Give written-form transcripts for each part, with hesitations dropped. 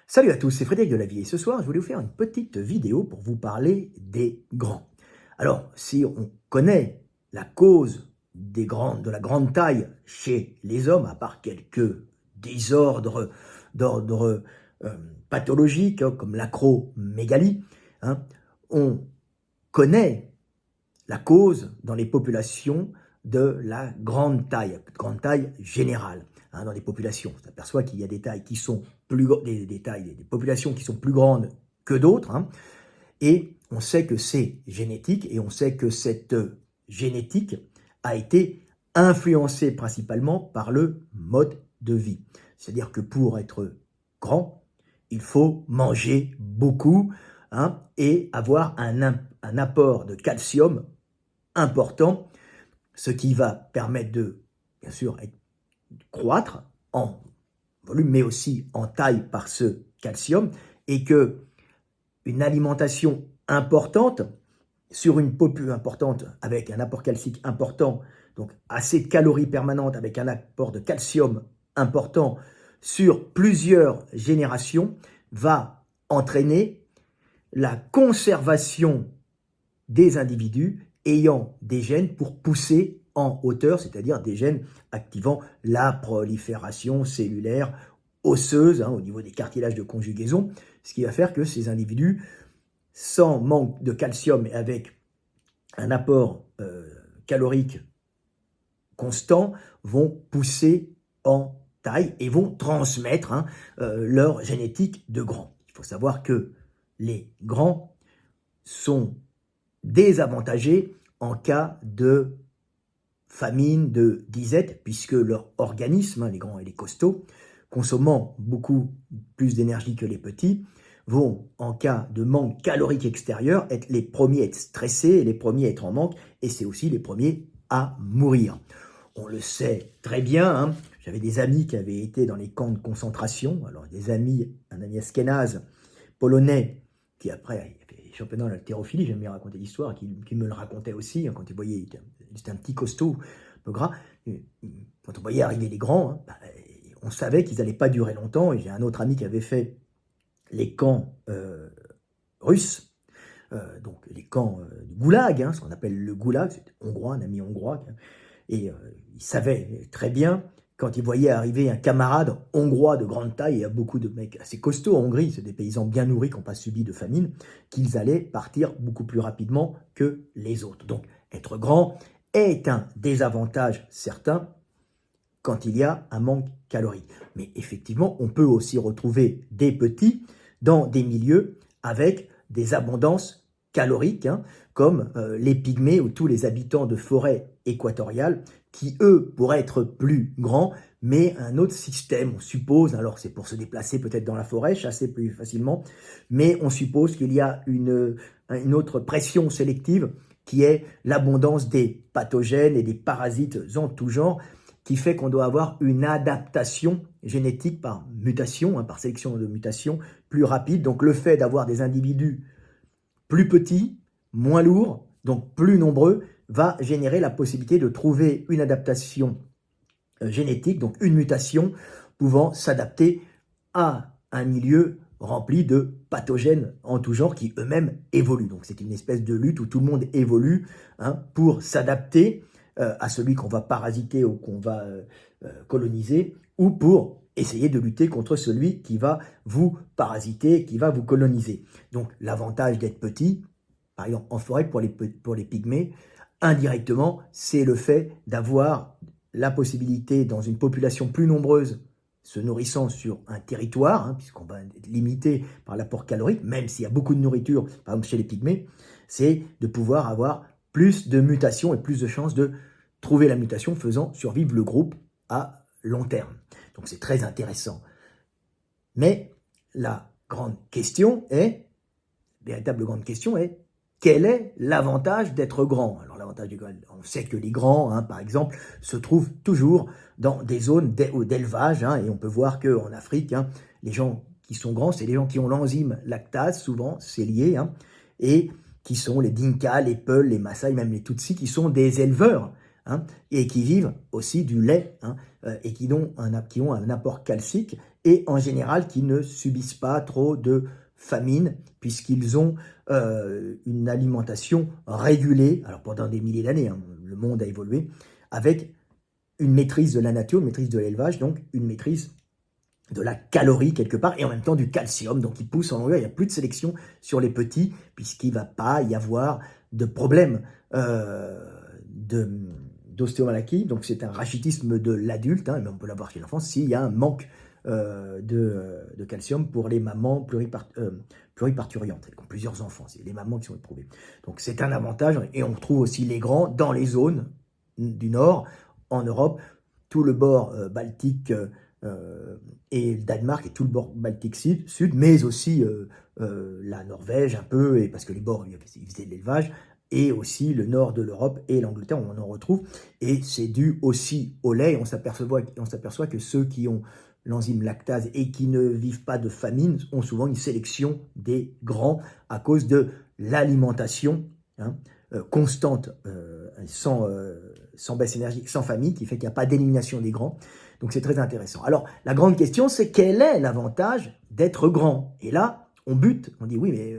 Salut à tous, c'est Frédéric Delavier et ce soir je voulais vous faire une petite vidéo pour vous parler des grands. Alors si on connaît la cause de la grande taille chez les hommes, à part quelques désordres d'ordre pathologique comme l'acromégalie, hein, on connaît la cause dans les populations de la grande taille générale. Dans les populations, on s'aperçoit qu'il y a des tailles qui sont des populations qui sont plus grandes que d'autres, et on sait que c'est génétique, et on sait que cette génétique a été influencée principalement par le mode de vie. C'est-à-dire que pour être grand, il faut manger beaucoup, et avoir un apport de calcium important, ce qui va permettre de, bien sûr, croître en volume, mais aussi en taille par ce calcium, et que une alimentation importante sur une population importante avec un apport calcique important, donc assez de calories permanentes avec un apport de calcium important sur plusieurs générations, va entraîner la conservation des individus ayant des gènes pour pousser en hauteur, c'est-à-dire des gènes activant la prolifération cellulaire osseuse au niveau des cartilages de conjugaison, ce qui va faire que ces individus, sans manque de calcium et avec un apport calorique constant, vont pousser en taille et vont transmettre leur génétique de grands. Il faut savoir que les grands sont désavantagés en cas de famine, de disette, puisque leur organisme, les grands et les costauds, consommant beaucoup plus d'énergie que les petits, vont, en cas de manque calorique extérieur, être les premiers à être stressés et les premiers à être en manque, et c'est aussi les premiers à mourir. On le sait très bien, j'avais des amis qui avaient été dans les camps de concentration, alors un ami ashkénaze, polonais, qui après championnat de l'haltérophilie, j'aime bien raconter l'histoire, qui me le racontait aussi, quand il voyait, c'était un petit costaud, un peu gras, quand on voyait arriver les grands, on savait qu'ils n'allaient pas durer longtemps, et j'ai un autre ami qui avait fait les camps russes, donc les camps du goulag, ce qu'on appelle le goulag, c'était hongrois, un ami hongrois, et il savait très bien, quand il voyait arriver un camarade hongrois de grande taille, il y a beaucoup de mecs assez costauds en Hongrie, c'est des paysans bien nourris qui n'ont pas subi de famine, qu'ils allaient partir beaucoup plus rapidement que les autres. Donc, être grand est un désavantage certain quand il y a un manque calorique. Mais effectivement, on peut aussi retrouver des petits dans des milieux avec des abondances caloriques, comme les pygmées ou tous les habitants de forêts équatoriales, qui, eux, pourraient être plus grands, mais un autre système, on suppose, alors c'est pour se déplacer peut-être dans la forêt, chasser plus facilement, mais on suppose qu'il y a une autre pression sélective qui est l'abondance des pathogènes et des parasites en tout genre, qui fait qu'on doit avoir une adaptation génétique par mutation, par sélection de mutation, plus rapide. Donc le fait d'avoir des individus plus petits, moins lourds, donc plus nombreux, va générer la possibilité de trouver une adaptation génétique, donc une mutation pouvant s'adapter à un milieu rempli de pathogènes en tout genre qui eux-mêmes évoluent. Donc c'est une espèce de lutte où tout le monde évolue pour s'adapter à celui qu'on va parasiter ou qu'on va coloniser, ou pour essayer de lutter contre celui qui va vous parasiter, qui va vous coloniser. Donc l'avantage d'être petit, par exemple en forêt pour les pygmées, indirectement, c'est le fait d'avoir la possibilité, dans une population plus nombreuse, se nourrissant sur un territoire, puisqu'on va être limité par l'apport calorique, même s'il y a beaucoup de nourriture, par exemple chez les pygmées, c'est de pouvoir avoir plus de mutations et plus de chances de trouver la mutation faisant survivre le groupe à long terme. Donc c'est très intéressant. Mais la véritable grande question est, quel est l'avantage d'être grand? Alors l'avantage du grand, on sait que les grands, par exemple, se trouvent toujours dans des zones d'élevage, et on peut voir qu'en Afrique, les gens qui sont grands, c'est les gens qui ont l'enzyme lactase, souvent, c'est lié, et qui sont les Dinka, les Peuls, les Maasai, même les Tutsis, qui sont des éleveurs, et qui vivent aussi du lait, et qui ont un apport calcique et en général qui ne subissent pas trop de famine puisqu'ils ont une alimentation régulée, alors pendant des milliers d'années, hein, le monde a évolué, avec une maîtrise de la nature, une maîtrise de l'élevage, donc une maîtrise de la calorie quelque part, et en même temps du calcium, donc il pousse en longueur, il n'y a plus de sélection sur les petits, puisqu'il ne va pas y avoir de problème d'ostéomalacie, donc c'est un rachitisme de l'adulte, hein, mais on peut l'avoir chez l'enfant s'il y a un manque de calcium pour les mamans pluriparturientes, qui ont plusieurs enfants, c'est les mamans qui sont éprouvées. Donc c'est un avantage, et on retrouve aussi les grands dans les zones du nord, en Europe, tout le bord baltique et le Danemark et tout le bord baltique sud, mais aussi la Norvège un peu, et parce que les bords, ils faisaient de l'élevage, et aussi le nord de l'Europe et l'Angleterre, on en retrouve, et c'est dû aussi au lait. On s'aperçoit que ceux qui ont l'enzyme lactase et qui ne vivent pas de famine ont souvent une sélection des grands à cause de l'alimentation constante, sans baisse énergique, sans famille, qui fait qu'il n'y a pas d'élimination des grands. Donc c'est très intéressant. Alors la grande question, c'est quel est l'avantage d'être grand? Et là, on bute, on dit oui, mais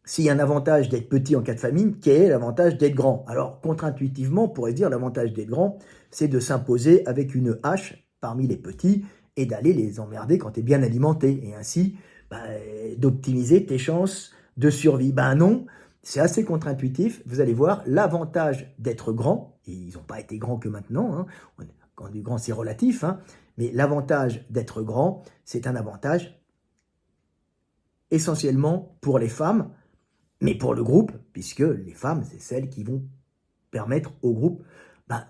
s'il y a un avantage d'être petit en cas de famine, quel est l'avantage d'être grand? Alors contre-intuitivement, on pourrait se dire l'avantage d'être grand, c'est de s'imposer avec une hache parmi les petits et d'aller les emmerder quand tu es bien alimenté, et ainsi d'optimiser tes chances de survie. Ben non, c'est assez contre-intuitif. Vous allez voir, l'avantage d'être grand, et ils n'ont pas été grands que maintenant, hein, quand on est grand c'est relatif, hein, mais l'avantage d'être grand, c'est un avantage essentiellement pour les femmes, mais pour le groupe, puisque les femmes, c'est celles qui vont permettre au groupe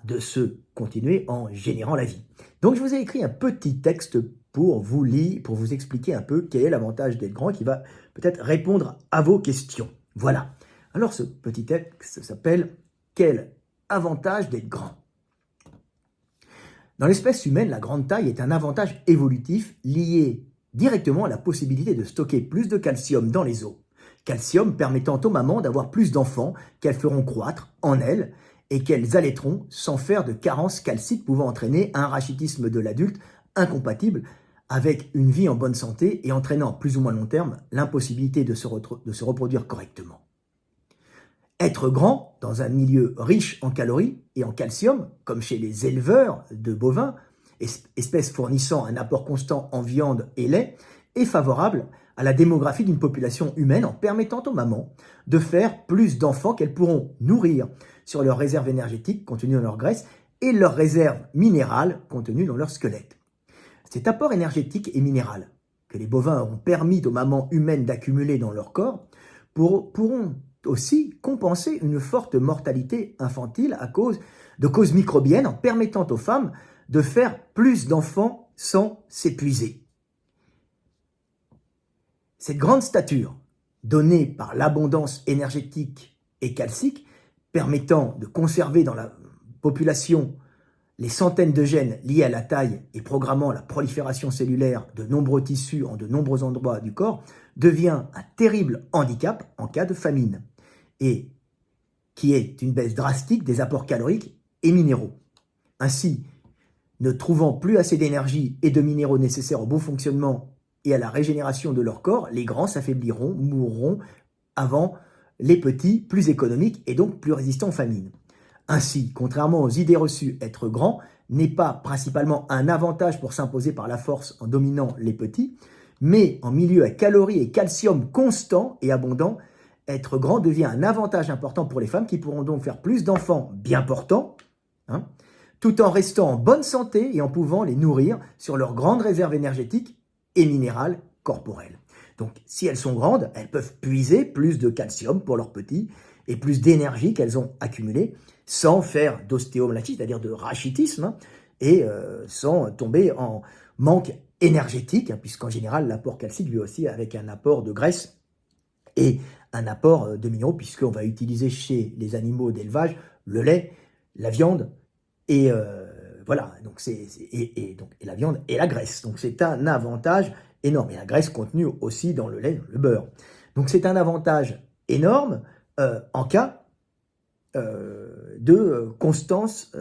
de se continuer en générant la vie. Donc je vous ai écrit un petit texte pour vous lire, pour vous expliquer un peu quel est l'avantage d'être grand, qui va peut-être répondre à vos questions. Voilà. Alors ce petit texte s'appelle « Quel avantage d'être grand ?» Dans l'espèce humaine, la grande taille est un avantage évolutif lié directement à la possibilité de stocker plus de calcium dans les os. Calcium permettant aux mamans d'avoir plus d'enfants qu'elles feront croître en elles et qu'elles allaiteront sans faire de carence calcique pouvant entraîner un rachitisme de l'adulte incompatible avec une vie en bonne santé et entraînant plus ou moins long terme l'impossibilité de se reproduire correctement. Être grand dans un milieu riche en calories et en calcium, comme chez les éleveurs de bovins, espèces fournissant un apport constant en viande et lait, est favorable à la démographie d'une population humaine en permettant aux mamans de faire plus d'enfants qu'elles pourront nourrir sur leurs réserves énergétiques contenues dans leur graisse et leurs réserves minérales contenues dans leur squelette. Cet apport énergétique et minéral que les bovins auront permis aux mamans humaines d'accumuler dans leur corps pourront aussi compenser une forte mortalité infantile à cause de causes microbiennes en permettant aux femmes de faire plus d'enfants sans s'épuiser. Cette grande stature, donnée par l'abondance énergétique et calcique, permettant de conserver dans la population les centaines de gènes liés à la taille et programmant la prolifération cellulaire de nombreux tissus en de nombreux endroits du corps, devient un terrible handicap en cas de famine, et qui est une baisse drastique des apports caloriques et minéraux. Ainsi, ne trouvant plus assez d'énergie et de minéraux nécessaires au bon fonctionnement et à la régénération de leur corps, les grands s'affaibliront, mourront avant les petits, plus économiques et donc plus résistants aux famines. Ainsi, contrairement aux idées reçues, être grand n'est pas principalement un avantage pour s'imposer par la force en dominant les petits, mais en milieu à calories et calcium constants et abondants, être grand devient un avantage important pour les femmes qui pourront donc faire plus d'enfants bien portants, tout en restant en bonne santé et en pouvant les nourrir sur leurs grandes réserves énergétiques et minérales corporelles. Donc, si elles sont grandes, elles peuvent puiser plus de calcium pour leurs petits et plus d'énergie qu'elles ont accumulée sans faire d'ostéomalacie, c'est-à-dire de rachitisme, et sans tomber en manque énergétique, puisqu'en général, l'apport calcique, lui aussi, avec un apport de graisse et un apport de minéraux, puisqu'on va utiliser chez les animaux d'élevage le lait, la viande, et voilà, donc et la viande et la graisse. Donc c'est un avantage énorme. Et la graisse contenue aussi dans le lait, le beurre. Donc c'est un avantage énorme en cas de constance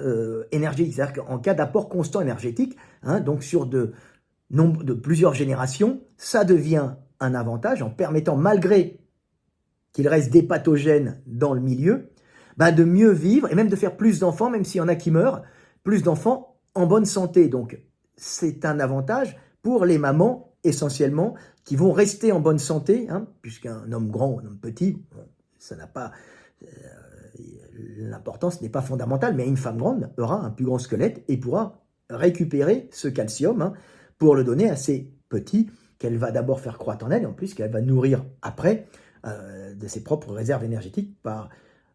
énergétique, c'est-à-dire qu'en cas d'apport constant énergétique, donc sur de nombre de plusieurs générations, ça devient un avantage en permettant, malgré qu'il reste des pathogènes dans le milieu, de mieux vivre et même de faire plus d'enfants, même s'il y en a qui meurent, plus d'enfants en bonne santé. Donc, c'est un avantage pour les mamans, essentiellement, qui vont rester en bonne santé, puisqu'un homme grand ou un homme petit, ça n'a pas... l'importance n'est pas fondamentale, mais une femme grande aura un plus grand squelette et pourra récupérer ce calcium pour le donner à ses petits, qu'elle va d'abord faire croître en elle, et en plus qu'elle va nourrir après de ses propres réserves énergétiques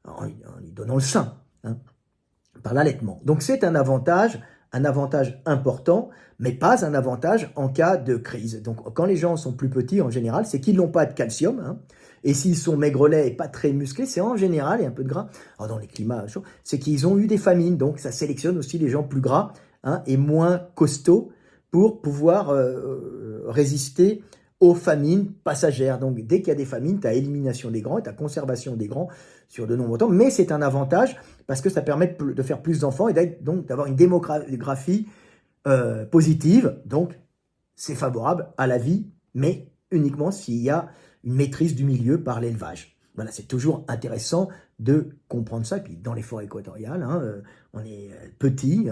en lui donnant le sein, par l'allaitement. Donc c'est un avantage important, mais pas un avantage en cas de crise. Donc quand les gens sont plus petits, en général, c'est qu'ils n'ont pas de calcium, et s'ils sont maigrelets et pas très musclés, c'est en général, et un peu de gras, dans les climats chauds, c'est qu'ils ont eu des famines, donc ça sélectionne aussi les gens plus gras et moins costauds pour pouvoir résister aux famines passagères. Donc dès qu'il y a des famines, tu as élimination des grands et tu as conservation des grands sur de nombreux temps, mais c'est un avantage parce que ça permet de faire plus d'enfants et donc d'avoir une démographie positive. Donc c'est favorable à la vie, mais uniquement s'il y a une maîtrise du milieu par l'élevage. Voilà, c'est toujours intéressant de comprendre ça. Et puis dans les forêts équatoriales, on est petit,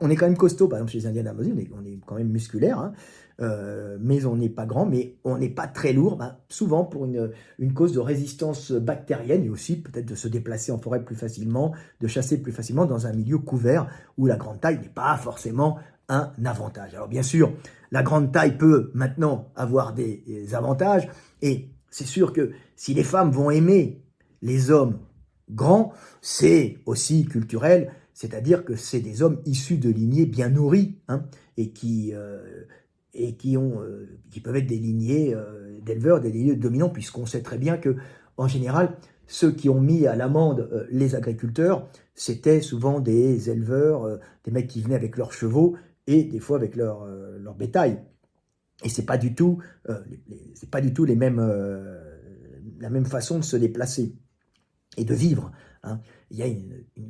on est quand même costaud. Par exemple, chez les Indiens d'Amazonie, on est quand même musculaire, mais on n'est pas grand, mais on n'est pas très lourd, souvent pour une cause de résistance bactérienne et aussi peut-être de se déplacer en forêt plus facilement, de chasser plus facilement dans un milieu couvert où la grande taille n'est pas forcément un avantage. Alors bien sûr, la grande taille peut maintenant avoir des avantages et c'est sûr que si les femmes vont aimer les hommes grands, c'est aussi culturel, c'est-à-dire que c'est des hommes issus de lignées bien nourries et qui peuvent être des lignées d'éleveurs, des lignées dominants, puisqu'on sait très bien que en général, ceux qui ont mis à l'amende les agriculteurs, c'était souvent des éleveurs, des mecs qui venaient avec leurs chevaux et des fois avec leur bétail. Et c'est pas du tout, c'est pas du tout la même façon de se déplacer et de vivre. Il y a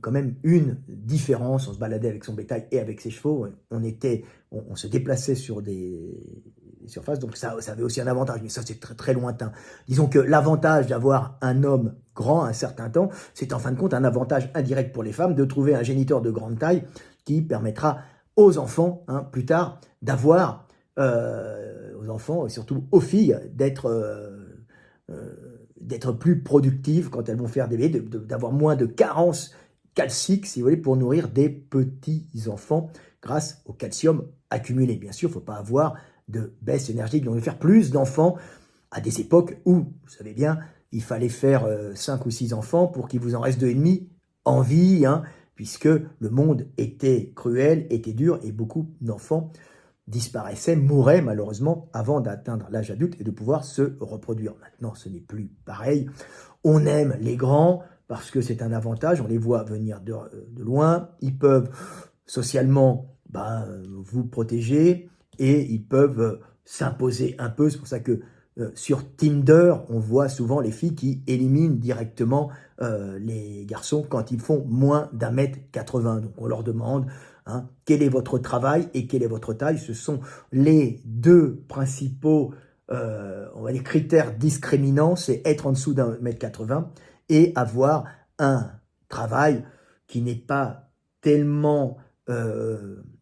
quand même une différence. On se baladait avec son bétail et avec ses chevaux. On se déplaçait sur des surfaces, donc ça avait aussi un avantage, mais ça c'est très très lointain. Disons que l'avantage d'avoir un homme grand un certain temps, c'est en fin de compte un avantage indirect pour les femmes de trouver un géniteur de grande taille qui permettra aux enfants, plus tard, d'avoir, aux enfants et surtout aux filles, d'être plus productives quand elles vont faire des bébés, d'avoir moins de carences calciques, si vous voulez, pour nourrir des petits-enfants grâce au calcium accumulé. Bien sûr, il ne faut pas avoir de baisse énergétique, donc faire plus d'enfants à des époques où, vous savez bien, il fallait faire 5 ou 6 enfants pour qu'il vous en reste 2,5 en vie, puisque le monde était cruel, était dur, et beaucoup d'enfants disparaissaient, mouraient malheureusement avant d'atteindre l'âge adulte et de pouvoir se reproduire. Maintenant, ce n'est plus pareil. On aime les grands parce que c'est un avantage, on les voit venir de loin, ils peuvent socialement vous protéger et ils peuvent s'imposer un peu. C'est pour ça que sur Tinder, on voit souvent les filles qui éliminent directement les garçons quand ils font moins d'1m80. Donc on leur demande quel est votre travail et quelle est votre taille. Ce sont les deux principaux on va dire critères discriminants, c'est être en dessous d'1m80 et avoir un travail qui n'est pas tellement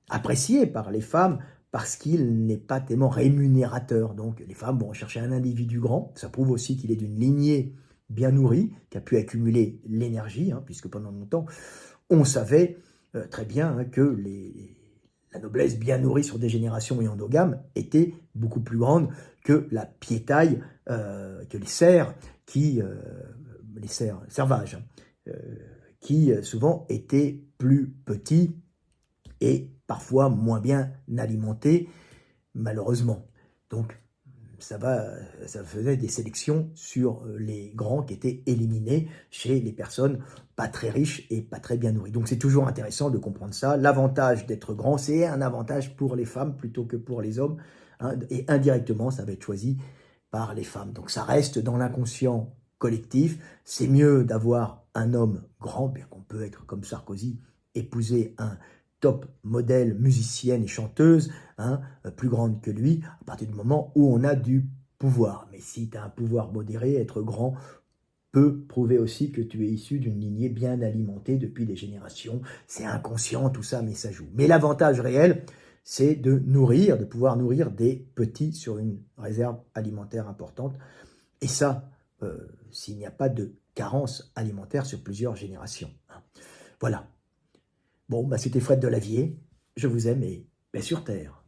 apprécié par les femmes parce qu'il n'est pas tellement rémunérateur. Donc les femmes vont chercher un individu grand, ça prouve aussi qu'il est d'une lignée bien nourrie, qui a pu accumuler l'énergie, puisque pendant longtemps, on savait très bien que la noblesse bien nourrie sur des générations et endogames était beaucoup plus grande que la piétaille, que les cerfs, les cerfs servages, qui souvent étaient plus petits et parfois moins bien alimentés, malheureusement. Donc, ça faisait des sélections sur les grands qui étaient éliminés chez les personnes pas très riches et pas très bien nourries. Donc c'est toujours intéressant de comprendre ça. L'avantage d'être grand, c'est un avantage pour les femmes plutôt que pour les hommes. Et indirectement, ça va être choisi par les femmes. Donc ça reste dans l'inconscient collectif. C'est mieux d'avoir un homme grand, bien qu'on peut être comme Sarkozy, épouser un top modèle musicienne et chanteuse, hein, plus grande que lui, à partir du moment où on a du pouvoir. Mais si tu as un pouvoir modéré, être grand peut prouver aussi que tu es issu d'une lignée bien alimentée depuis des générations. C'est inconscient tout ça, mais ça joue. Mais l'avantage réel, c'est de nourrir, de pouvoir nourrir des petits sur une réserve alimentaire importante. Et ça, s'il n'y a pas de carence alimentaire sur plusieurs générations, hein. Voilà. Bon, bah, c'était Fred Delavier. Je vous aime et paix sur terre.